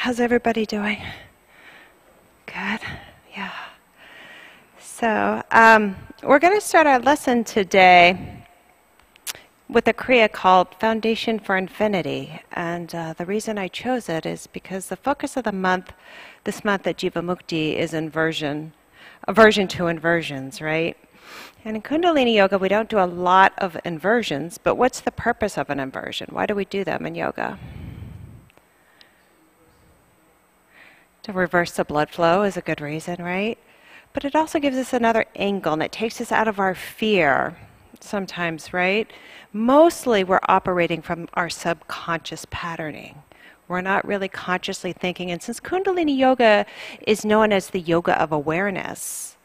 How's everybody doing? Good? Yeah. So, we're going to start our lesson today with a kriya called Foundation for Infinity. And the reason I chose it is because the focus of the month, this month at Jivamukti, is aversion to inversions, right? And in Kundalini Yoga, we don't do a lot of inversions, but what's the purpose of an inversion? Why do we do them in yoga? To reverse the blood flow is a good reason, right? But it also gives us another angle, and it takes us out of our fear sometimes, right? Mostly we're operating from our subconscious patterning. We're not really consciously thinking. And since Kundalini Yoga is known as the yoga of awareness,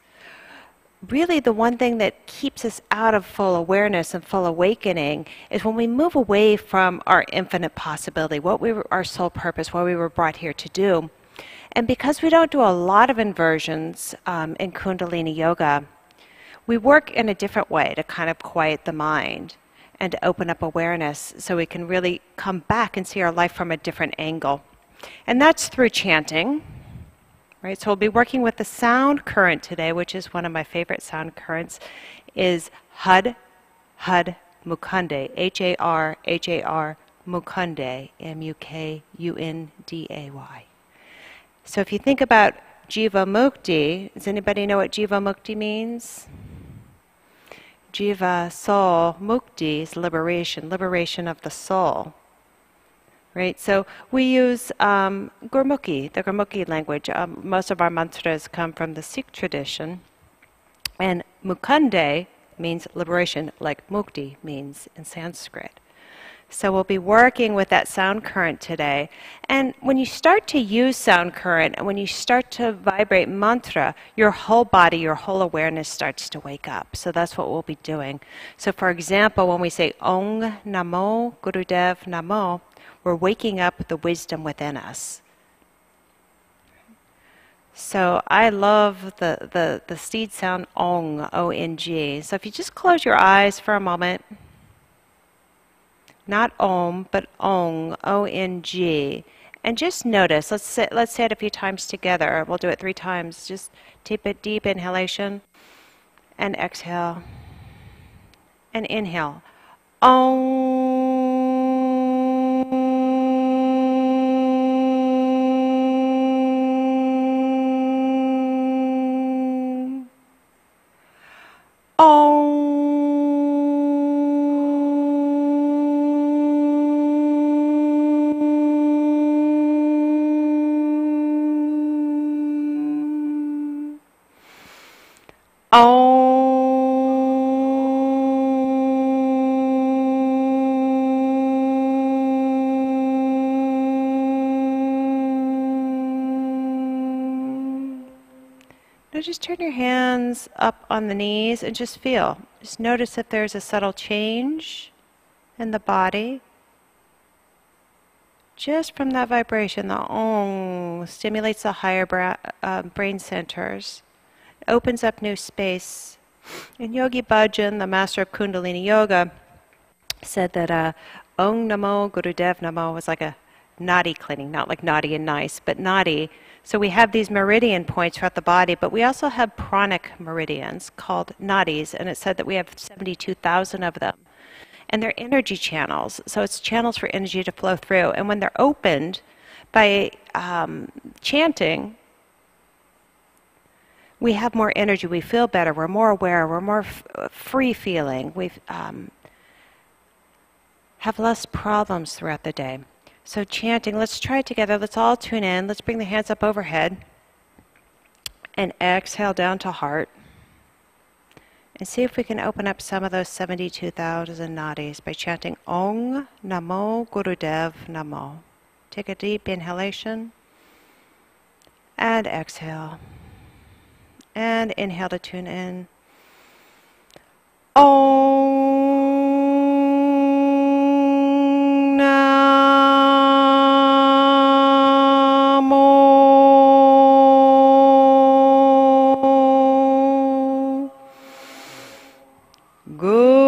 really the one thing that keeps us out of full awareness and full awakening is when we move away from our infinite possibility, our soul purpose, what we were brought here to do. And because we don't do a lot of inversions in Kundalini Yoga, we work in a different way to kind of quiet the mind and to open up awareness so we can really come back and see our life from a different angle. And that's through chanting, right? So we'll be working with the sound current today, which is one of my favorite sound currents, is Hud, Hud, Mukunde, H-A-R, H-A-R, Mukunde, M-U-K-U-N-D-A-Y. So if you think about Jivamukti, does anybody know what Jivamukti means? Jiva, soul, Mukti is liberation, liberation of the soul. Right? So we use Gurmukhi, the Gurmukhi language. Most of our mantras come from the Sikh tradition. And Mukunde means liberation, like Mukti means in Sanskrit. So we'll be working with that sound current today. And when you start to use sound current, and when you start to vibrate mantra, your whole body, your whole awareness starts to wake up. So that's what we'll be doing. So for example, when we say Om Namo Gurudev Namo, we're waking up the wisdom within us. So I love the seed sound Ong, O-N-G. So if you just close your eyes for a moment, not Om, but Ong, O-N-G. And just notice, let's say it a few times together. We'll do it 3 times. Just take a deep inhalation and exhale. And inhale. Om. Om. Now just turn your hands up on the knees and just feel. Just notice if there's a subtle change in the body. Just from that vibration, the Om stimulates the higher brain centers. It opens up new space. And Yogi Bhajan, the master of Kundalini Yoga, said that Om Namo Gurudev Namo was like a nadi cleaning, not like naughty and nice, but nadi. So we have these meridian points throughout the body, but we also have pranic meridians called nadis, and it said that we have 72,000 of them. And they're energy channels, so it's channels for energy to flow through. And when they're opened by chanting, we have more energy, we feel better, we're more aware, we're more free feeling, we have less problems throughout the day. So chanting, let's try it together. Let's all tune in. Let's bring the hands up overhead. And exhale down to heart. And see if we can open up some of those 72,000 nadis by chanting Om Namo Gurudev Namo. Take a deep inhalation. And exhale. And inhale to tune in. Om Gurudev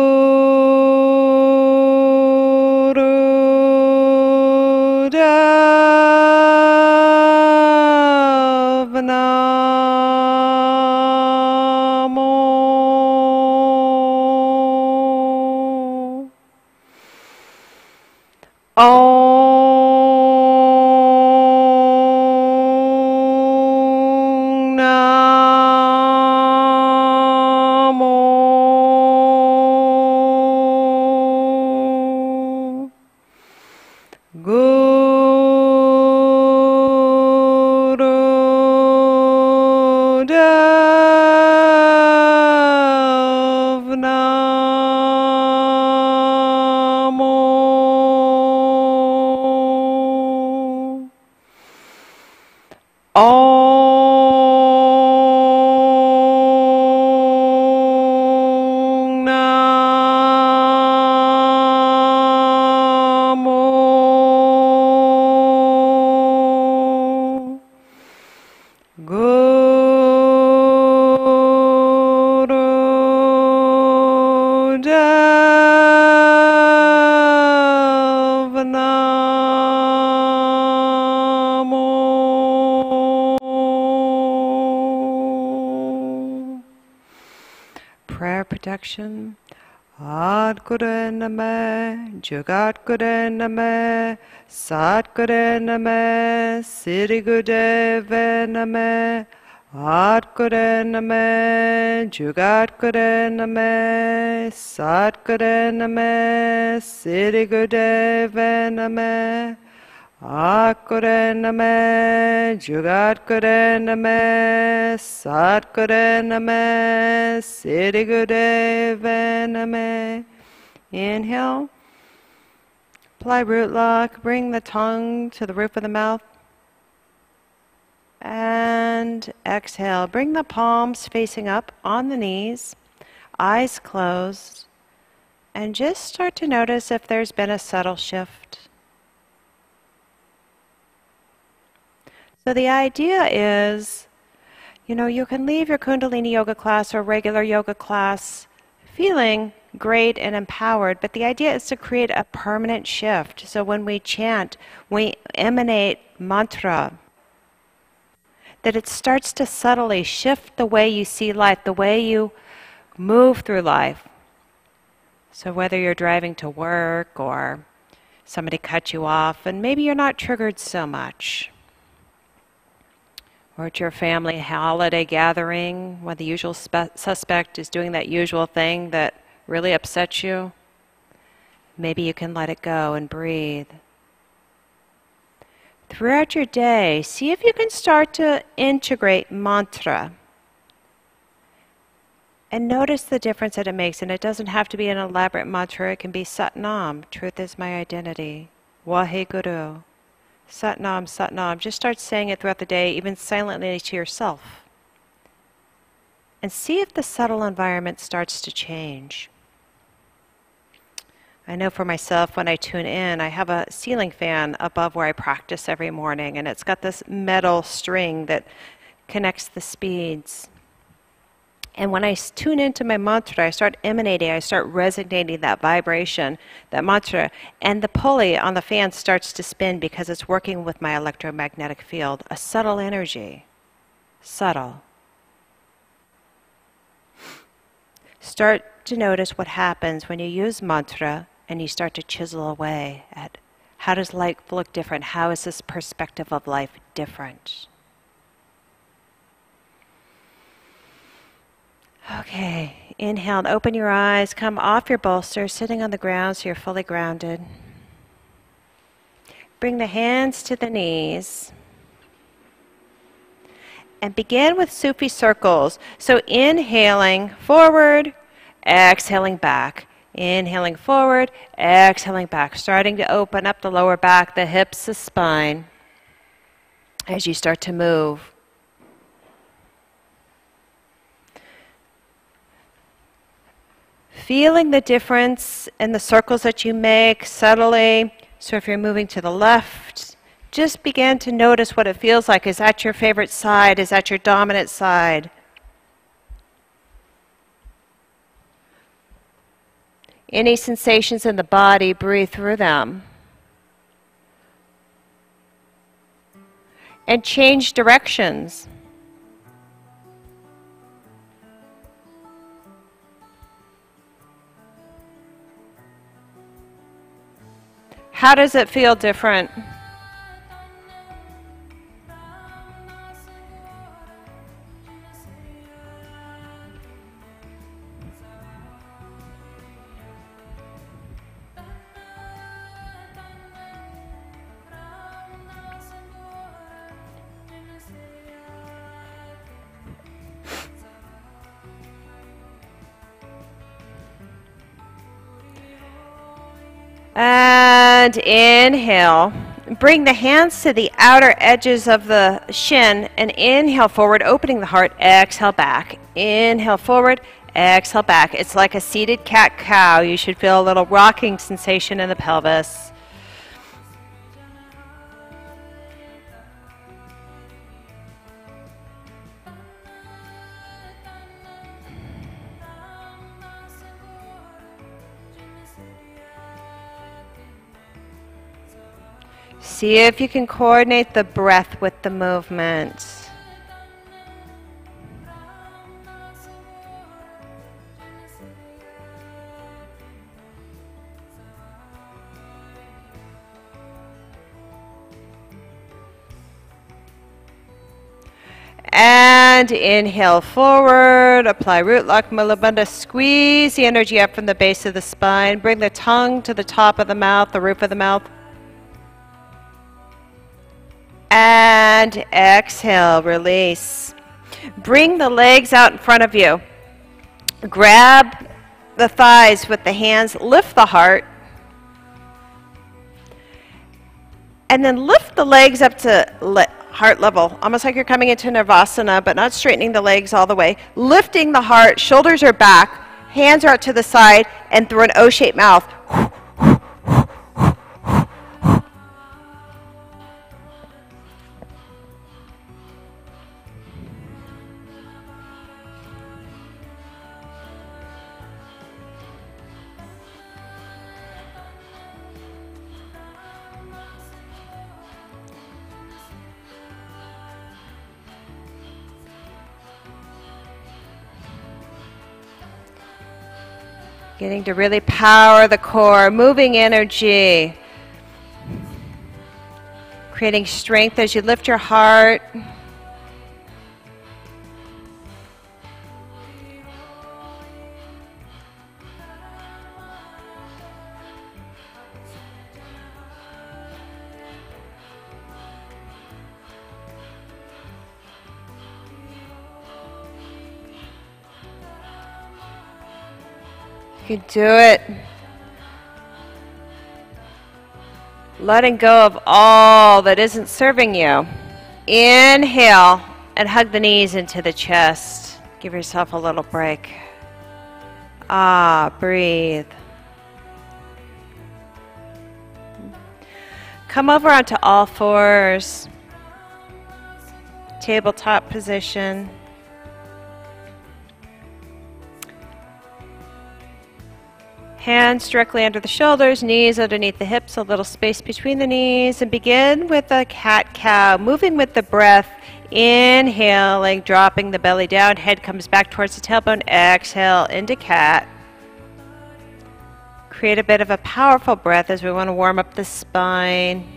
Om Namo Guru Dev Namo. Prayer protection. Adguru Namo, Jagadguru Namo, Satguru Namo, Siddhi Gurudeva Namo, Adguru Namo, Jagadguru Namo, Satguru Namo, Siddhi Gurudeva Namo, Adguru Namo, Jagadguru Namo, Satguru Namo, Siddhi Gurudeva Namo. Inhale. Apply root lock. Bring the tongue to the roof of the mouth. And exhale. Bring the palms facing up on the knees. Eyes closed. And just start to notice if there's been a subtle shift. So the idea is, you can leave your Kundalini yoga class or regular yoga class feeling great and empowered, but the idea is to create a permanent shift. So when we chant, we emanate mantra, that it starts to subtly shift the way you see life, the way you move through life. So whether you're driving to work or somebody cut you off, and maybe you're not triggered so much, or at your family holiday gathering when the usual suspect is doing that usual thing that really upsets you, maybe you can let it go and breathe. Throughout your day, see if you can start to integrate mantra. And notice the difference that it makes. And it doesn't have to be an elaborate mantra. It can be Satnam, truth is my identity. Waheguru. Satnam, Satnam. Just start saying it throughout the day, even silently to yourself. And see if the subtle environment starts to change. I know for myself, when I tune in, I have a ceiling fan above where I practice every morning, and it's got this metal string that connects the speeds. And when I tune into my mantra, I start emanating, I start resonating that vibration, that mantra, and the pulley on the fan starts to spin because it's working with my electromagnetic field, a subtle energy. Subtle. Start to notice what happens when you use mantra and you start to chisel away at how does life look different? How is this perspective of life different? Okay, inhale and open your eyes, come off your bolster, sitting on the ground so you're fully grounded. Bring the hands to the knees. And begin with Sufi circles. So inhaling forward, exhaling back. Inhaling forward, exhaling back. Starting to open up the lower back, the hips, the spine as you start to move. Feeling the difference in the circles that you make subtly. So if you're moving to the left, just begin to notice what it feels like. Is that your favorite side? Is that your dominant side? Any sensations in the body, breathe through them. And change directions. How does it feel different? And inhale. Bring the hands to the outer edges of the shin and inhale forward, opening the heart. Exhale back. Inhale forward, exhale back. It's like a seated cat-cow. You should feel a little rocking sensation in the pelvis. See if you can coordinate the breath with the movement. And inhale forward, apply root lock, mula bandha, squeeze the energy up from the base of the spine, bring the tongue to the top of the mouth, the roof of the mouth. And exhale, release. Bring the legs out in front of you. Grab the thighs with the hands, lift the heart. And then lift the legs up to heart level, almost like you're coming into Nirvasana, but not straightening the legs all the way. Lifting the heart, shoulders are back, hands are out to the side, and through an O-shaped mouth. Getting to really power the core, moving energy, creating strength as you lift your heart. You can do it. Letting go of all that isn't serving you. Inhale and hug the knees into the chest. Give yourself a little break. Breathe. Come over onto all fours. Tabletop position. Hands directly under the shoulders, knees underneath the hips, a little space between the knees, and begin with a cat-cow, moving with the breath, inhaling, dropping the belly down, head comes back towards the tailbone, exhale into cat. Create a bit of a powerful breath as we want to warm up the spine.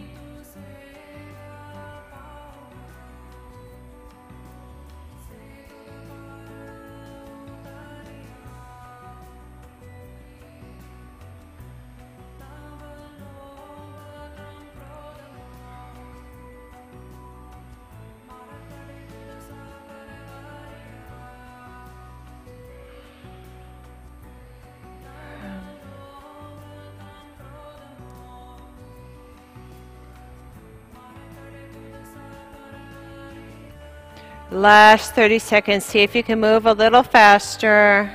Last 30 seconds. See if you can move a little faster.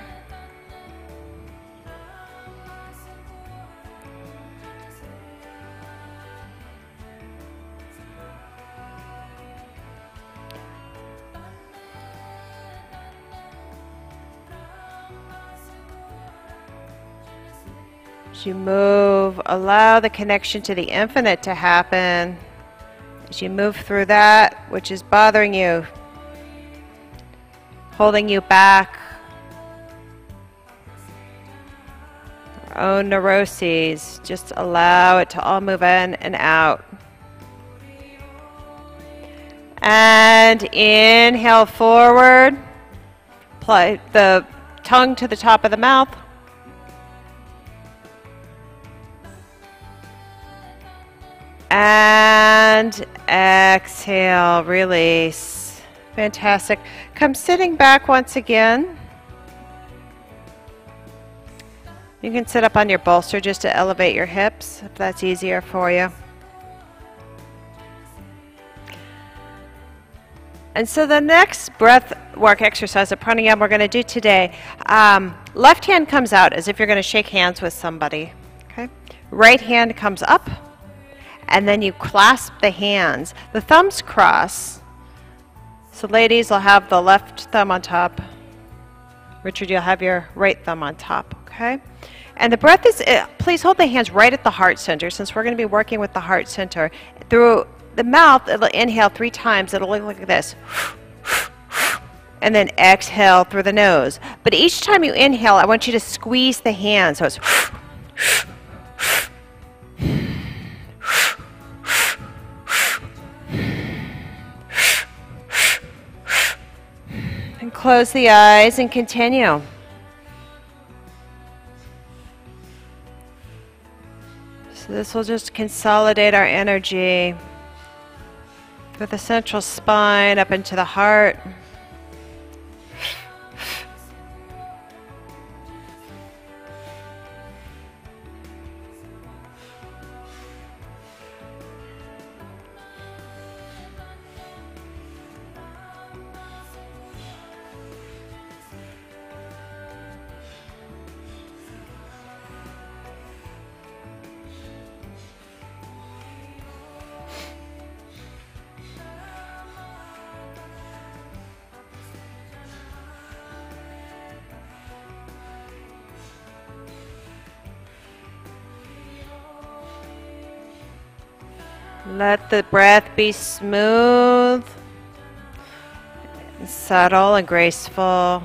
As you move, allow the connection to the infinite to happen. As you move through that which is bothering you, holding you back, our own neuroses, just allow it to all move in and out. And inhale forward, apply the tongue to the top of the mouth. And exhale, release. Fantastic. Come sitting back once again. You can sit up on your bolster just to elevate your hips if that's easier for you. And so the next breath work exercise of pranayama we're going to do today, left hand comes out as if you're going to shake hands with somebody. Okay? Right hand comes up, and then you clasp the hands. The thumbs cross. So ladies will have the left thumb on top. Richard, you'll have your right thumb on top. Okay? And the breath is, please hold the hands right at the heart center, since we're going to be working with the heart center. Through the mouth, it'll inhale 3 times. It'll look like this. And then exhale through the nose. But each time you inhale, I want you to squeeze the hands. So it's... And close the eyes and continue. So this will just consolidate our energy through the central spine up into the heart. Let the breath be smooth, and subtle and graceful.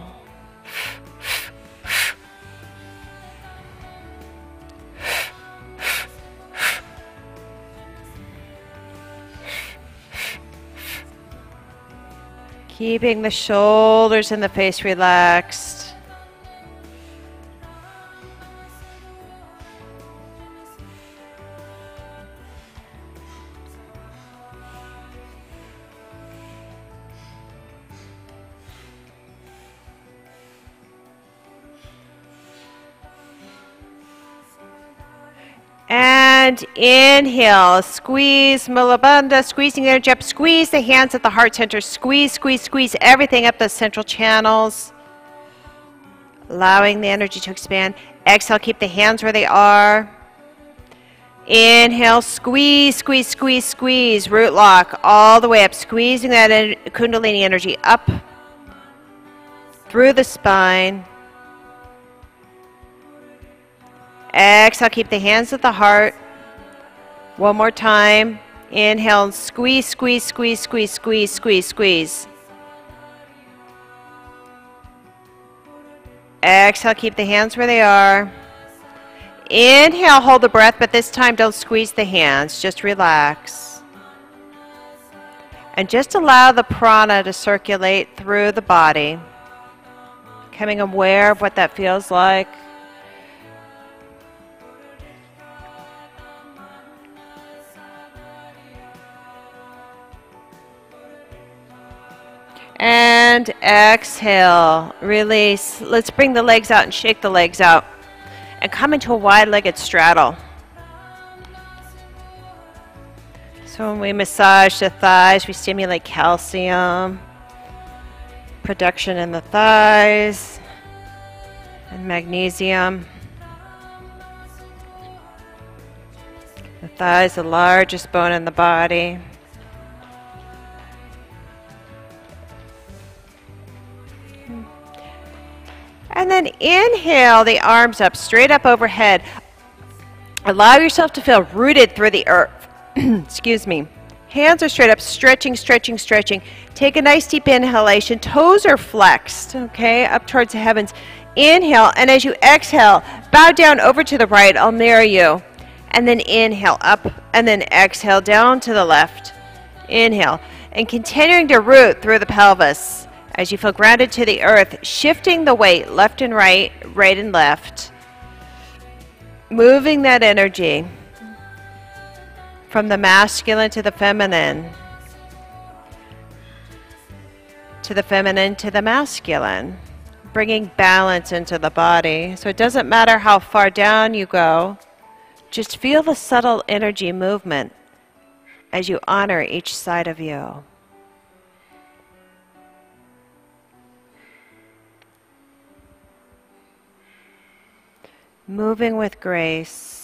Keeping the shoulders and the face relaxed. And inhale, squeeze, Mulabandha, squeezing the energy up, squeeze the hands at the heart center, squeeze, squeeze, squeeze everything up the central channels, allowing the energy to expand. Exhale, keep the hands where they are. Inhale, squeeze, squeeze, squeeze, squeeze, root lock all the way up, squeezing that Kundalini energy up through the spine. Exhale, keep the hands at the heart. One more time. Inhale and squeeze, squeeze, squeeze, squeeze, squeeze, squeeze, squeeze. Exhale, keep the hands where they are. Inhale, hold the breath, but this time don't squeeze the hands. Just relax. And just allow the prana to circulate through the body. Becoming aware of what that feels like. And exhale, release. Let's bring the legs out and shake the legs out. And come into a wide-legged straddle. So when we massage the thighs, we stimulate calcium production in the thighs and magnesium. The thigh is the largest bone in the body. And then inhale the arms up, straight up overhead. Allow yourself to feel rooted through the earth. Excuse me. Hands are straight up, stretching, stretching, stretching. Take a nice deep inhalation. Toes are flexed, okay, up towards the heavens. Inhale, and as you exhale, bow down over to the right. I'll mirror you. And then inhale up, and then exhale down to the left. Inhale, and continuing to root through the pelvis. As you feel grounded to the earth, shifting the weight left and right, right and left. Moving that energy from the masculine to the feminine, to the feminine to the masculine. Bringing balance into the body. So it doesn't matter how far down you go, just feel the subtle energy movement as you honor each side of you. moving with grace.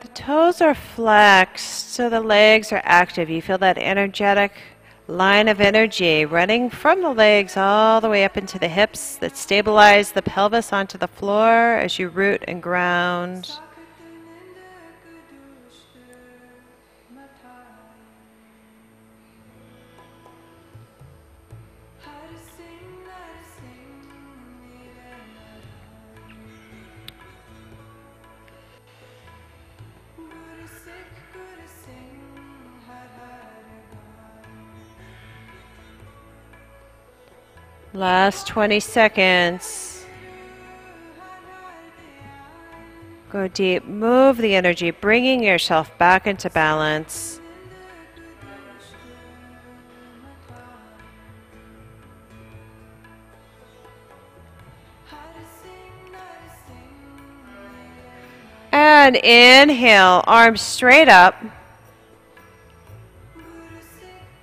The toes are flexed, so the legs are active. You feel that energetic line of energy running from the legs all the way up into the hips that stabilize the pelvis onto the floor as you root and ground. Last 20 seconds. Go deep. Move the energy, bringing yourself back into balance. And inhale, arms straight up.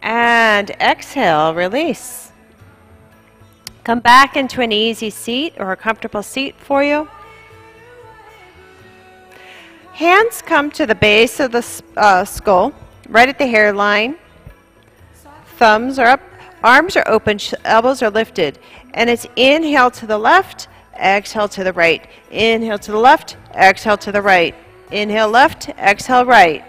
And exhale, release. Come back into an easy seat or a comfortable seat for you. Hands come to the base of the skull, right at the hairline. Thumbs are up, arms are open, elbows are lifted. And it's inhale to the left, exhale to the right. Inhale to the left, exhale to the right. Inhale left, exhale right.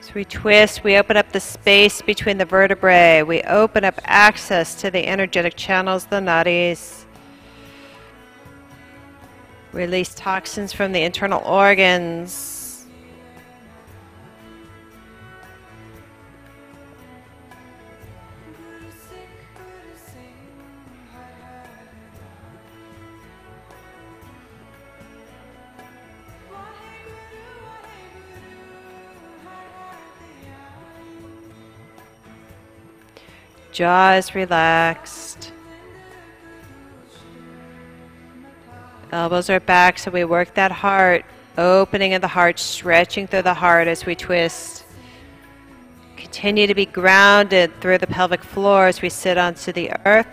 So we twist, we open up the space between the vertebrae. We open up access to the energetic channels, the nadis. Release toxins from the internal organs. Jaw is relaxed. Elbows are back, so we work that heart, opening of the heart, stretching through the heart as we twist. Continue to be grounded through the pelvic floor as we sit onto the earth.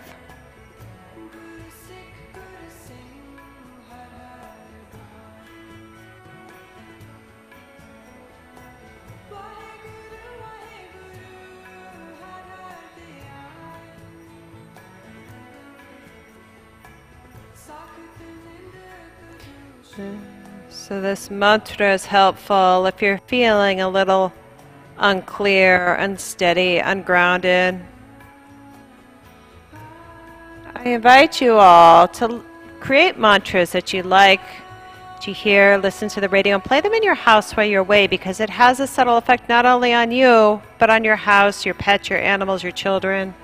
So this mantra is helpful if you're feeling a little unclear, unsteady, ungrounded. I invite you all to create mantras that you like, that you hear, listen to the radio, and play them in your house while you're away, because it has a subtle effect not only on you, but on your house, your pets, your animals, your children.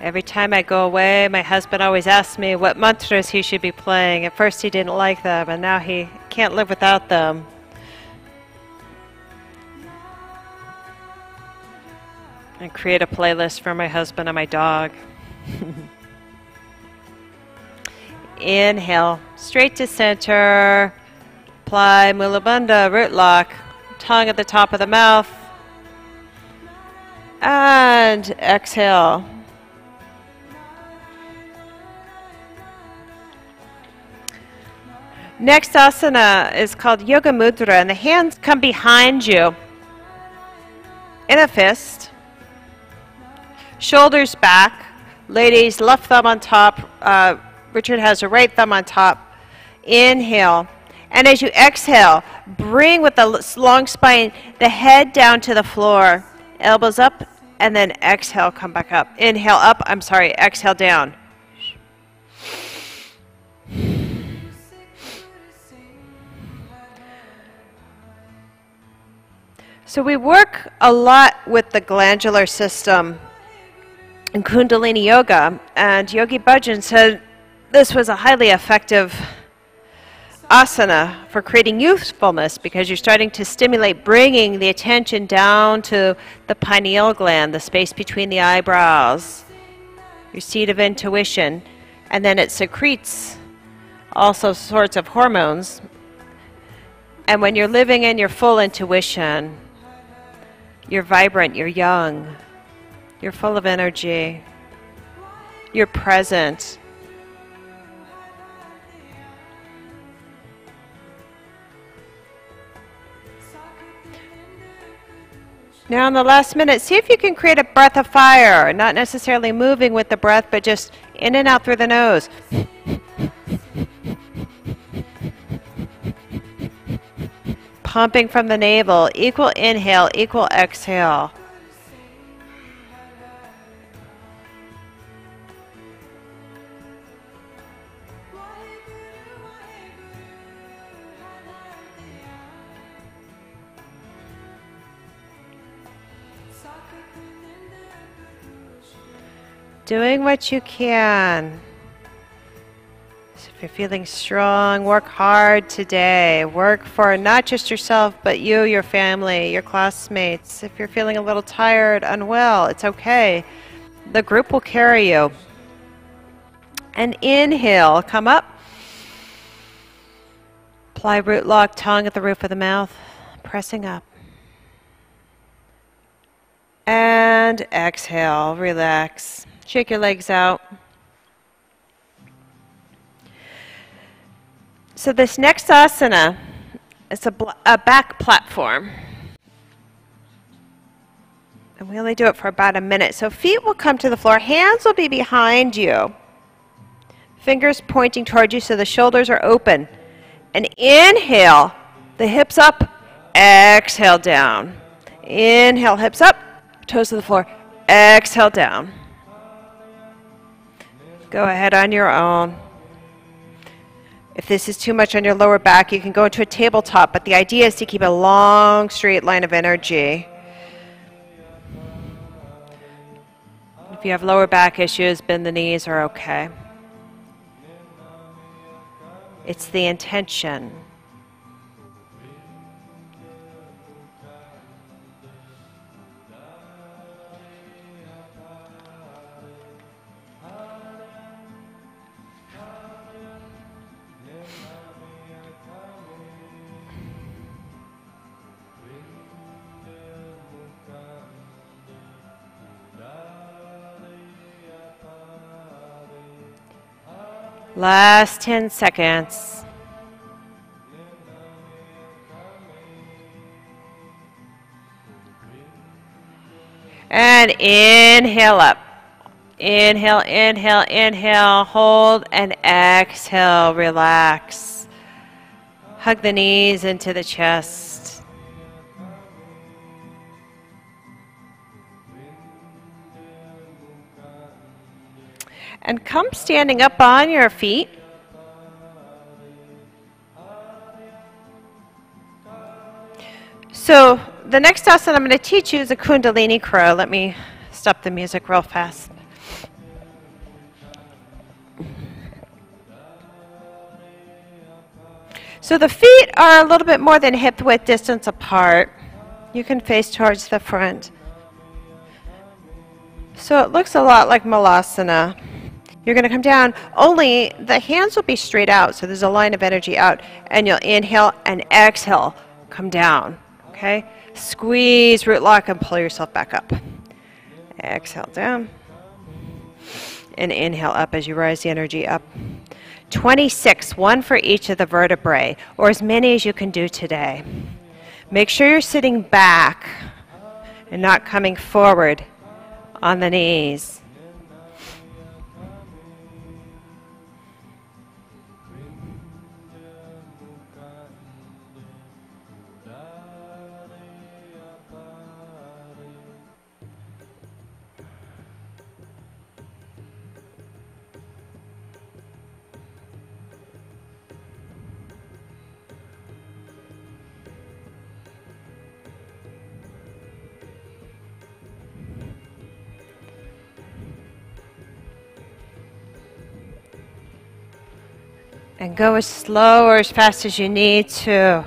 Every time I go away, my husband always asks me what mantras he should be playing. At first he didn't like them, and now he can't live without them. And create a playlist for my husband and my dog. Inhale, straight to center. Apply Mula Bandha, root lock, tongue at the top of the mouth. And exhale. Next asana is called Yoga Mudra, and the hands come behind you in a fist. Shoulders back. Ladies, left thumb on top. Richard has a right thumb on top. Inhale. And as you exhale, bring with the long spine the head down to the floor. Elbows up, and then exhale, come back up. Inhale up, exhale down. So we work a lot with the glandular system in Kundalini Yoga, and Yogi Bhajan said this was a highly effective asana for creating youthfulness because you're starting to stimulate, bringing the attention down to the pineal gland, the space between the eyebrows, your seat of intuition, and then it secretes also sorts of hormones. And when you're living in your full intuition, you're vibrant, you're young, you're full of energy, you're present. Now in the last minute, see if you can create a breath of fire, not necessarily moving with the breath, but just in and out through the nose. Pumping from the navel, equal inhale, equal exhale. Doing what you can. So if you're feeling strong, work hard today. Work for not just yourself, but you, your family, your classmates. If you're feeling a little tired, unwell, it's okay. The group will carry you. And inhale, come up. Apply root lock, tongue at the roof of the mouth, pressing up. And exhale, relax. Shake your legs out. So this next asana is a back platform. And we only do it for about a minute. So feet will come to the floor. Hands will be behind you. Fingers pointing toward you so the shoulders are open. And inhale, the hips up. Exhale down. Inhale, hips up. Toes to the floor. Exhale down. Go ahead on your own. If this is too much on your lower back, you can go into a tabletop, but the idea is to keep a long, straight line of energy. If you have lower back issues, bend the knees are okay. It's the intention. Last 10 seconds. And inhale up. Inhale, inhale, inhale, hold, and exhale, relax. Hug the knees into the chest. And come standing up on your feet. So the next asana I'm going to teach you is a Kundalini crow. Let me stop the music real fast. So the feet are a little bit more than hip width distance apart. You can face towards the front. So it looks a lot like Malasana. You're going to come down, only the hands will be straight out, so there's a line of energy out, and you'll inhale and exhale, come down, okay? Squeeze, root lock, and pull yourself back up. Exhale down, and inhale up as you rise the energy up. 26, one for each of the vertebrae, or as many as you can do today. Make sure you're sitting back and not coming forward on the knees. And go as slow or as fast as you need to.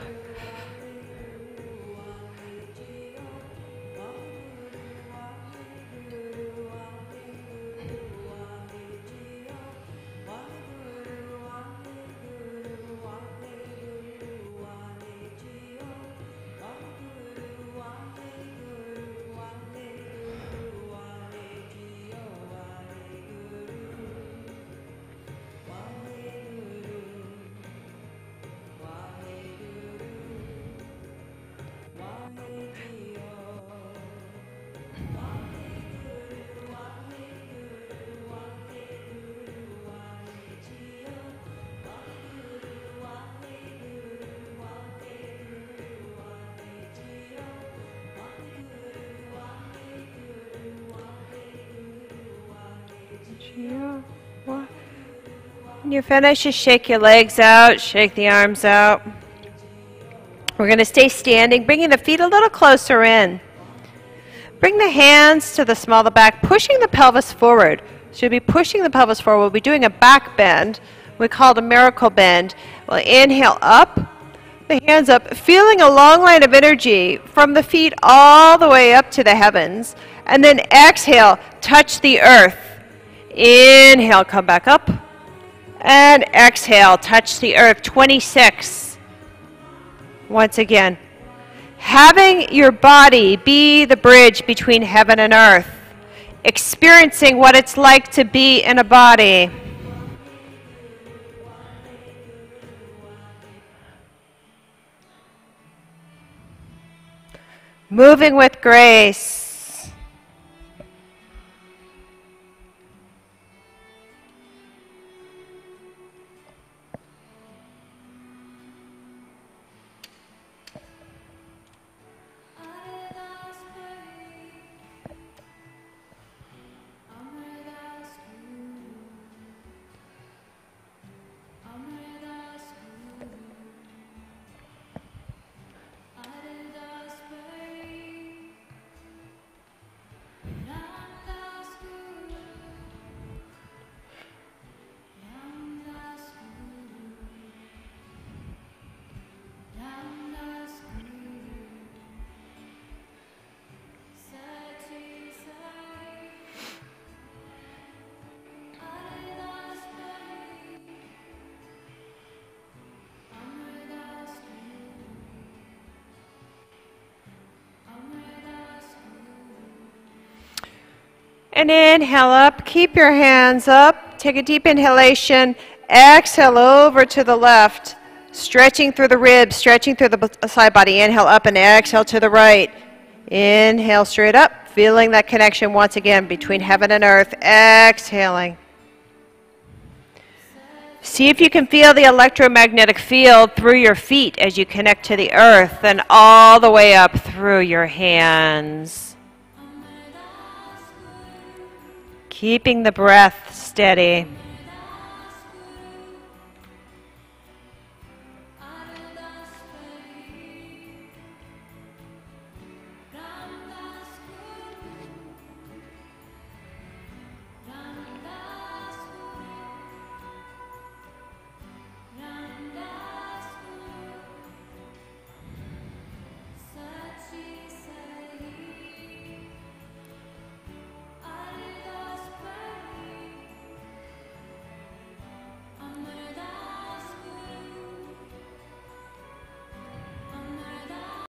When you're finished, just shake your legs out, shake the arms out. We're going to stay standing, bringing the feet a little closer in. Bring the hands to the small of the back, pushing the pelvis forward. So you'll be pushing the pelvis forward. We'll be doing a back bend. We call it a miracle bend. We'll inhale up, the hands up, feeling a long line of energy from the feet all the way up to the heavens. And then exhale, touch the earth. Inhale, come back up. And exhale, touch the earth. 26. Once again. Having your body be the bridge between heaven and earth. Experiencing what it's like to be in a body. Moving with grace. And inhale up, keep your hands up, take a deep inhalation, exhale over to the left, stretching through the ribs, stretching through the side body, inhale up and exhale to the right. Inhale straight up, feeling that connection once again between heaven and earth, exhaling. See if you can feel the electromagnetic field through your feet as you connect to the earth and all the way up through your hands. Keeping the breath steady.